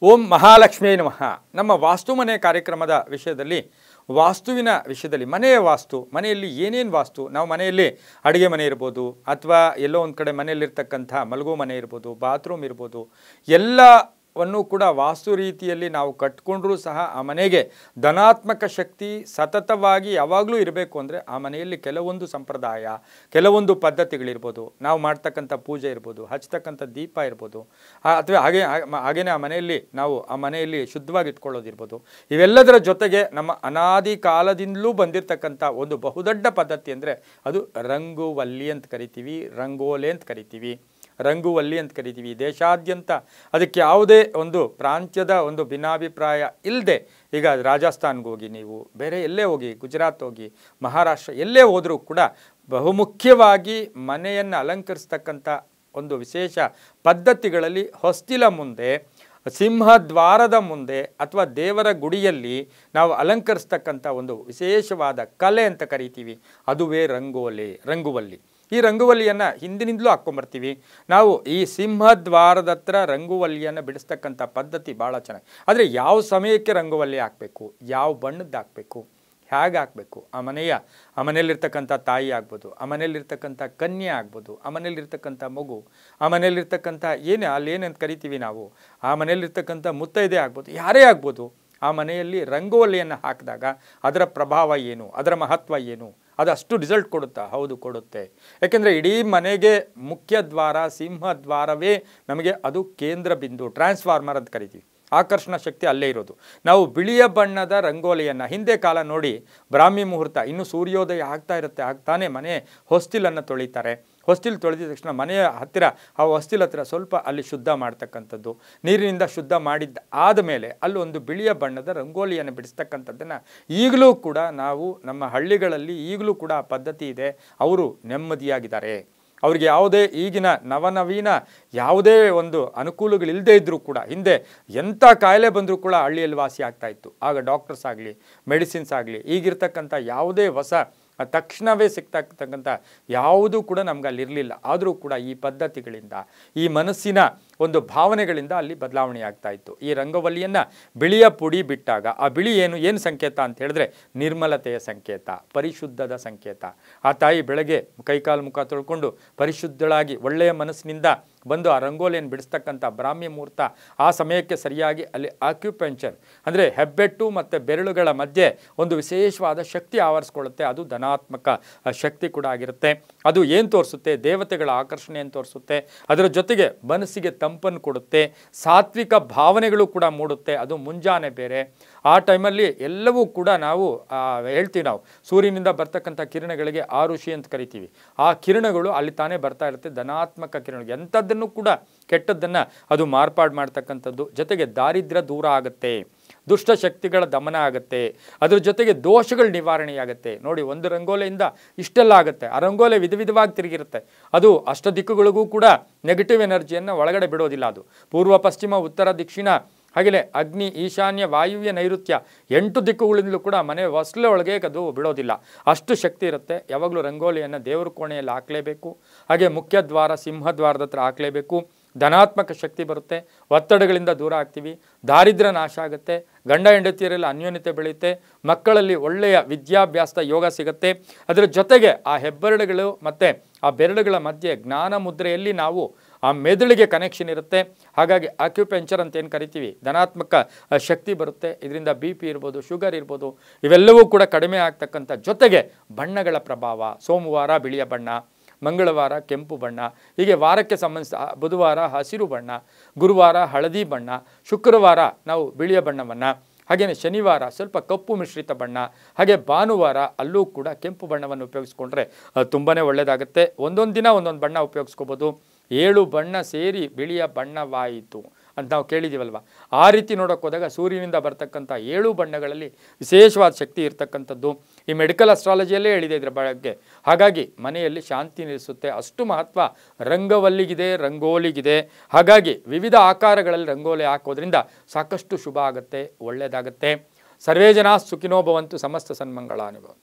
ಓಂ ಮಹಾಲಕ್ಷ್ಮೀ ನಮಃ. ನಮ್ಮ ವಾಸ್ತು ಮನೆ ಕಾರ್ಯಕ್ರಮದ ವಾಸ್ತುವಿನ ವಿಷಯದಲ್ಲಿ ಮನೆಯ ವಾಸ್ತು, ಮನೆಯಲ್ಲಿ ಏನೇನು ವಾಸ್ತು, ನಾವು ಮನೆಯಲ್ಲಿ ಅಡುಗೆ ಮನೆ ಇರ್ಬೋದು ಅಥವಾ ಎಲ್ಲೋ ಒಂದು ಕಡೆ ಮನೆಯಲ್ಲಿರ್ತಕ್ಕಂಥ ಮಲಗೋ ಮನೆ ಇರ್ಬೋದು, ಬಾತ್ರೂಮ್ ಇರ್ಬೋದು, ಎಲ್ಲವನ್ನು ಕೂಡ ವಾಸ್ತು ರೀತಿಯಲ್ಲಿ ನಾವು ಕಟ್ಕೊಂಡ್ರೂ ಸಹ ಆ ಮನೆಗೆ ಧನಾತ್ಮಕ ಶಕ್ತಿ ಸತತವಾಗಿ ಯಾವಾಗಲೂ ಇರಬೇಕು ಅಂದರೆ ಆ ಮನೆಯಲ್ಲಿ ಕೆಲವೊಂದು ಸಂಪ್ರದಾಯ, ಕೆಲವೊಂದು ಪದ್ಧತಿಗಳಿರ್ಬೋದು, ನಾವು ಮಾಡ್ತಕ್ಕಂಥ ಪೂಜೆ ಇರ್ಬೋದು, ಹಚ್ತಕ್ಕಂಥ ದೀಪ ಇರ್ಬೋದು, ಅಥವಾ ಹಾಗೇನೆ ನಾವು ಆ ಮನೆಯಲ್ಲಿ ಶುದ್ಧವಾಗಿ ಇಟ್ಕೊಳ್ಳೋದಿರ್ಬೋದು. ಇವೆಲ್ಲದರ ಜೊತೆಗೆ ನಮ್ಮ ಅನಾದಿ ಕಾಲದಿಂದಲೂ ಬಂದಿರತಕ್ಕಂಥ ಒಂದು ಬಹುದೊಡ್ಡ ಪದ್ಧತಿ ಅಂದರೆ ಅದು ರಂಗುವಲ್ಲಿ ಅಂತ ಕರಿತೀವಿ, ರಂಗೋಲೆ ಅಂತ ಕರಿತೀವಿ, ರಂಗುವಲ್ಲಿ ಅಂತ ಕರಿತೀವಿ. ದೇಶಾದ್ಯಂತ ಅದಕ್ಕೆ ಯಾವುದೇ ಒಂದು ಪ್ರಾಂತ್ಯದ ಒಂದು ಭಿನ್ನಾಭಿಪ್ರಾಯ ಇಲ್ಲದೆ, ಈಗ ರಾಜಸ್ಥಾನ್ಗೆ ಹೋಗಿ, ನೀವು ಬೇರೆ ಎಲ್ಲೇ ಹೋಗಿ, ಗುಜರಾತ್ ಹೋಗಿ, ಮಹಾರಾಷ್ಟ್ರ ಎಲ್ಲೇ ಹೋದರೂ ಕೂಡ ಬಹುಮುಖ್ಯವಾಗಿ ಮನೆಯನ್ನು ಅಲಂಕರಿಸ್ತಕ್ಕಂಥ ಒಂದು ವಿಶೇಷ ಪದ್ಧತಿಗಳಲ್ಲಿ ಹೊಸ್ತಿಲ ಮುಂದೆ, ಸಿಂಹದ್ವಾರದ ಮುಂದೆ ಅಥವಾ ದೇವರ ಗುಡಿಯಲ್ಲಿ ನಾವು ಅಲಂಕರಿಸ್ತಕ್ಕಂಥ ಒಂದು ವಿಶೇಷವಾದ ಕಲೆ ಅಂತ ಕರಿತೀವಿ, ಅದುವೇ ರಂಗುವಲ್ಲಿ. ಈ ರಂಗುವಲ್ಲಿಯನ್ನು ಹಿಂದಿನಿಂದಲೂ ಹಾಕ್ಕೊಂಬರ್ತೀವಿ ನಾವು. ಈ ಸಿಂಹದ್ವಾರದ ಹತ್ರ ರಂಗುವಲ್ಲಿಯನ್ನು ಬಿಡಿಸ್ತಕ್ಕಂಥ ಪದ್ಧತಿ ಭಾಳ ಚೆನ್ನಾಗಿ. ಆದರೆ ಯಾವ ಸಮಯಕ್ಕೆ ರಂಗುವಲ್ಲಿ ಹಾಕಬೇಕು, ಯಾವ ಬಣ್ಣದ್ದು ಹಾಕಬೇಕು, ಹೇಗೆ ಹಾಕಬೇಕು, ಆ ಮನೆಯಲ್ಲಿರ್ತಕ್ಕಂಥ ತಾಯಿ ಆಗ್ಬೋದು, ಆ ಮನೆಯಲ್ಲಿರ್ತಕ್ಕಂಥ ಕನ್ಯೆ ಆಗ್ಬೋದು, ಆ ಮನೆಯಲ್ಲಿರ್ತಕ್ಕಂಥ ಮಗು, ಆ ಮನೆಯಲ್ಲಿರ್ತಕ್ಕಂಥ ಅಲ್ಲೇನಂತ ಕರಿತೀವಿ ನಾವು, ಆ ಮನೆಯಲ್ಲಿರ್ತಕ್ಕಂಥ ಮುತ್ತೈದೆ ಆಗ್ಬೋದು, ಯಾರೇ ಆಗ್ಬೋದು, ಆ ಮನೆಯಲ್ಲಿ ರಂಗೋಲಿಯನ್ನು ಹಾಕಿದಾಗ ಅದರ ಪ್ರಭಾವ ಏನು, ಅದರ ಮಹತ್ವ ಏನು, ಅದು ಅಷ್ಟು ರಿಸಲ್ಟ್ ಕೊಡುತ್ತಾ? ಹೌದು, ಕೊಡುತ್ತೆ. ಯಾಕೆಂದರೆ ಇಡೀ ಮನೆಗೆ ಮುಖ್ಯ ದ್ವಾರ ಸಿಂಹದ್ವಾರವೇ ನಮಗೆ ಅದು ಕೇಂದ್ರ ಬಿಂದು, ಟ್ರಾನ್ಸ್ಫಾರ್ಮರ್ ಅಂತ ಕರಿತೀವಿ. ಆಕರ್ಷಣ ಶಕ್ತಿ ಅಲ್ಲೇ ಇರೋದು. ನಾವು ಬಿಳಿಯ ಬಣ್ಣದ ರಂಗೋಲಿಯನ್ನು ಹಿಂದೆ ಕಾಲ ನೋಡಿ, ಬ್ರಾಹ್ಮಿ ಮುಹೂರ್ತ ಇನ್ನೂ ಸೂರ್ಯೋದಯ ಆಗ್ತಾ ಇರುತ್ತೆ, ಆಗ್ತಾನೆ ಮನೆ ಹೊಸ್ತಿಲನ್ನು ತೊಳಿತಾರೆ. ಹೊಸ್ತಿಲು ತೊಳೆದ ತಕ್ಷಣ ಮನೆಯ ಹತ್ತಿರ, ಆ ಹೊಸ್ತಿಲ ಹತ್ತಿರ ಸ್ವಲ್ಪ ಅಲ್ಲಿ ಶುದ್ಧ ಮಾಡ್ತಕ್ಕಂಥದ್ದು, ನೀರಿನಿಂದ ಶುದ್ಧ ಆದಮೇಲೆ ಅಲ್ಲೊಂದು ಬಿಳಿಯ ಬಣ್ಣದ ರಂಗೋಲಿಯನ್ನು ಬಿಡಿಸ್ತಕ್ಕಂಥದ್ದನ್ನು ಈಗಲೂ ಕೂಡ ನಾವು ನಮ್ಮ ಹಳ್ಳಿಗಳಲ್ಲಿ ಈಗಲೂ ಕೂಡ ಆ ಪದ್ಧತಿ ಇದೆ. ಅವರು ನೆಮ್ಮದಿಯಾಗಿದ್ದಾರೆ. ಅವ್ರಿಗೆ ಯಾವುದೇ ಈಗಿನ ನವನವೀನ ಯಾವುದೇ ಒಂದು ಅನುಕೂಲಗಳಿಲ್ಲದೆ ಇದ್ದರೂ ಕೂಡ, ಹಿಂದೆ ಎಂಥ ಕಾಯಿಲೆ ಬಂದರೂ ಕೂಡ ಹಳ್ಳಿಯಲ್ಲಿ ವಾಸಿ ಆಗ್ತಾಯಿತ್ತು. ಆಗ ಡಾಕ್ಟರ್ಸ್ ಆಗಲಿ, ಮೆಡಿಸಿನ್ಸ್ ಆಗಲಿ, ಈಗಿರ್ತಕ್ಕಂಥ ಯಾವುದೇ ಹೊಸ ತಕ್ಷಣವೇ ಸಿಗ್ತಕ್ಕಂಥ ಯಾವುದೂ ಕೂಡ ನಮ್ಗೆ ಅಲ್ಲಿರಲಿಲ್ಲ. ಆದರೂ ಕೂಡ ಈ ಪದ್ಧತಿಗಳಿಂದ, ಈ ಮನಸ್ಸಿನ ಒಂದು ಭಾವನೆಗಳಿಂದ ಅಲ್ಲಿ ಬದಲಾವಣೆ ಆಗ್ತಾಯಿತ್ತು. ಈ ರಂಗವಲ್ಲಿಯನ್ನು ಬಿಳಿಯ ಪುಡಿ ಬಿಟ್ಟಾಗ ಆ ಬಿಳಿ ಏನು ಸಂಕೇತ ಅಂತ ಹೇಳಿದ್ರೆ ನಿರ್ಮಲತೆಯ ಸಂಕೇತ, ಪರಿಶುದ್ಧದ ಸಂಕೇತ. ಆ ತಾಯಿ ಬೆಳಗ್ಗೆ ಕೈಕಾಲು ಮುಖ ತೊಳ್ಕೊಂಡು ಪರಿಶುದ್ಧಳಾಗಿ ಒಳ್ಳೆಯ ಮನಸ್ಸಿನಿಂದ ಬಂದು ಆ ರಂಗೋಲಿಯನ್ನು ಬಿಡಿಸ್ತಕ್ಕಂಥ ಬ್ರಾಹ್ಮಿ ಮುಹೂರ್ತ, ಆ ಸಮಯಕ್ಕೆ ಸರಿಯಾಗಿ ಅಲ್ಲಿ ಆಕ್ಯುಪಂಕ್ಚರ್ ಅಂದರೆ ಹೆಬ್ಬೆಟ್ಟು ಮತ್ತು ಬೆರಳುಗಳ ಮಧ್ಯೆ ಒಂದು ವಿಶೇಷವಾದ ಶಕ್ತಿ ಆವರಿಸ್ಕೊಳ್ಳುತ್ತೆ. ಅದು ಧನಾತ್ಮಕ ಶಕ್ತಿ ಕೂಡ ಆಗಿರುತ್ತೆ. ಅದು ಏನು ತೋರಿಸುತ್ತೆ? ದೇವತೆಗಳ ಆಕರ್ಷಣೆಯನ್ನು ತೋರಿಸುತ್ತೆ. ಅದರ ಜೊತೆಗೆ ಮನಸ್ಸಿಗೆ ತಂಪನ್ನು ಕೊಡುತ್ತೆ, ಸಾತ್ವಿಕ ಭಾವನೆಗಳು ಕೂಡ ಮೂಡುತ್ತೆ. ಅದು ಮುಂಜಾನೆ ಬೇರೆ, ಆ ಟೈಮಲ್ಲಿ ಎಲ್ಲವೂ ಕೂಡ ನಾವು ಹೇಳ್ತೀವಿ, ನಾವು ಸೂರ್ಯನಿಂದ ಬರ್ತಕ್ಕಂಥ ಕಿರಣಗಳಿಗೆ ಆ ಋಷಿ ಅಂತ ಕರಿತೀವಿ. ಆ ಕಿರಣಗಳು ಅಲ್ಲಿ ತಾನೇ ಬರ್ತಾ ಇರುತ್ತೆ, ಧನಾತ್ಮಕ ಕಿರಣಗಳು. ಎಂಥದ್ದನ್ನು ಕೂಡ ಕೆಟ್ಟದ್ದನ್ನು ಅದು ಮಾರ್ಪಾಡು ಮಾಡ್ತಕ್ಕಂಥದ್ದು. ಜೊತೆಗೆ ದಾರಿದ್ರ್ಯ ದೂರ ಆಗುತ್ತೆ, ದುಷ್ಟ ಶಕ್ತಿಗಳ ದಮನ ಆಗುತ್ತೆ, ಅದ್ರ ಜೊತೆಗೆ ದೋಷಗಳ ನಿವಾರಣೆಯಾಗುತ್ತೆ. ನೋಡಿ, ಒಂದು ರಂಗೋಲೆಯಿಂದ ಇಷ್ಟೆಲ್ಲ ಆಗುತ್ತೆ. ಆ ರಂಗೋಲೆ ವಿಧವಾಗಿ ತಿರುಗಿರುತ್ತೆ. ಅದು ಅಷ್ಟ ದಿಕ್ಕುಗಳಿಗೂ ಕೂಡ ನೆಗೆಟಿವ್ ಎನರ್ಜಿಯನ್ನು ಒಳಗಡೆ ಬಿಡೋದಿಲ್ಲ. ಅದು ಪೂರ್ವ, ಪಶ್ಚಿಮ, ಉತ್ತರ, ದಕ್ಷಿಣ, ಹಾಗೆಯೇ ಅಗ್ನಿ, ಈಶಾನ್ಯ, ವಾಯುವ್ಯ, ನೈಋತ್ಯ 8 ದಿಕ್ಕುಗಳಿಂದಲೂ ಕೂಡ ಮನೆ ಹೊಸ್ಲೆ ಒಳಗೆ ಅದು ಬಿಡೋದಿಲ್ಲ. ಅಷ್ಟು ಶಕ್ತಿ ಇರುತ್ತೆ. ಯಾವಾಗಲೂ ರಂಗೋಲಿಯನ್ನು ದೇವರ ಕೋಣೆಯಲ್ಲಿ ಹಾಕಲೇಬೇಕು. ಹಾಗೆ ಮುಖ್ಯ ದ್ವಾರ, ಸಿಂಹದ್ವಾರದ ಹತ್ರ ಹಾಕಲೇಬೇಕು. ಧನಾತ್ಮಕ ಶಕ್ತಿ ಬರುತ್ತೆ, ಒತ್ತಡಗಳಿಂದ ದೂರ ಆಗ್ತೀವಿ, ದಾರಿದ್ರ್ಯ ನಾಶ ಆಗುತ್ತೆ, ಗಂಡ ಹೆಂಡತಿಯರೆಲ್ಲ ಅನ್ಯೋನ್ಯತೆ ಬೆಳೆಯುತ್ತೆ, ಮಕ್ಕಳಲ್ಲಿ ಒಳ್ಳೆಯ ವಿದ್ಯಾಭ್ಯಾಸ ಯೋಗ ಸಿಗುತ್ತೆ. ಅದರ ಜೊತೆಗೆ ಆ ಹೆಬ್ಬೆರಳುಗಳು ಮತ್ತು ಆ ಬೆರಳುಗಳ ಮಧ್ಯೆ ಜ್ಞಾನ ಮುದ್ರೆಯಲ್ಲಿ ನಾವು ಆ ಮೆದುಳಿಗೆ ಕನೆಕ್ಷನ್ ಇರುತ್ತೆ. ಹಾಗಾಗಿ ಆಕ್ಯುಪಂಕ್ಚರ್ ಅಂತ ಏನು ಕರಿತೀವಿ, ಧನಾತ್ಮಕ ಶಕ್ತಿ ಬರುತ್ತೆ. ಇದರಿಂದ BP ಇರ್ಬೋದು, ಶುಗರ್ ಇರ್ಬೋದು, ಇವೆಲ್ಲವೂ ಕೂಡ ಕಡಿಮೆ ಆಗ್ತಕ್ಕಂಥ. ಜೊತೆಗೆ ಬಣ್ಣಗಳ ಪ್ರಭಾವ, ಸೋಮವಾರ ಬಿಳಿಯ ಬಣ್ಣ, ಮಂಗಳವಾರ ಕೆಂಪು ಬಣ್ಣ, ಹೀಗೆ ವಾರಕ್ಕೆ ಸಂಬಂಧಿಸಿದ ಬುಧವಾರ ಹಸಿರು ಬಣ್ಣ, ಗುರುವಾರ ಹಳದಿ ಬಣ್ಣ, ಶುಕ್ರವಾರ ನಾವು ಬಿಳಿಯ ಬಣ್ಣವನ್ನು, ಹಾಗೆಯೇ ಶನಿವಾರ ಸ್ವಲ್ಪ ಕಪ್ಪು ಮಿಶ್ರಿತ ಬಣ್ಣ, ಹಾಗೆ ಭಾನುವಾರ ಅಲ್ಲೂ ಕೂಡ ಕೆಂಪು ಬಣ್ಣವನ್ನು ಉಪಯೋಗಿಸ್ಕೊಂಡ್ರೆ ತುಂಬಾ ಒಳ್ಳೆಯದಾಗುತ್ತೆ. ಒಂದೊಂದು ದಿನ ಒಂದೊಂದು ಬಣ್ಣ ಉಪಯೋಗಿಸ್ಕೋಬೋದು. 7 ಬಣ್ಣ ಸೇರಿ ಬಿಳಿಯ ಬಣ್ಣವಾಯಿತು ಅಂತ ನಾವು ಕೇಳಿದ್ದೀವಲ್ವ. ಆ ರೀತಿ ನೋಡೋಕೆ ಹೋದಾಗ ಸೂರ್ಯನಿಂದ ಬರ್ತಕ್ಕಂಥ 7 ಬಣ್ಣಗಳಲ್ಲಿ ವಿಶೇಷವಾದ ಶಕ್ತಿ ಇರ್ತಕ್ಕಂಥದ್ದು ಈ ಮೆಡಿಕಲ್ ಅಸ್ಟ್ರಾಲಜಿಯಲ್ಲೇ ಹೇಳಿದೆ ಇದರ ಬಗ್ಗೆ. ಹಾಗಾಗಿ ಮನೆಯಲ್ಲಿ ಶಾಂತಿ ನಿಲ್ಲಿಸುತ್ತೆ. ಅಷ್ಟು ಮಹತ್ವ ರಂಗವಲ್ಲಿಗಿದೆ, ರಂಗೋಲಿಗಿದೆ. ಹಾಗಾಗಿ ವಿವಿಧ ಆಕಾರಗಳಲ್ಲಿ ರಂಗೋಲಿ ಹಾಕೋದ್ರಿಂದ ಸಾಕಷ್ಟು ಶುಭ ಆಗುತ್ತೆ, ಒಳ್ಳೆಯದಾಗುತ್ತೆ. ಸರ್ವೇ ಜನ ಸುಖಿನೋ ಭವಂತು, ಸಮಸ್ತ ಸನ್ಮಂಗಳಾನುಭವ.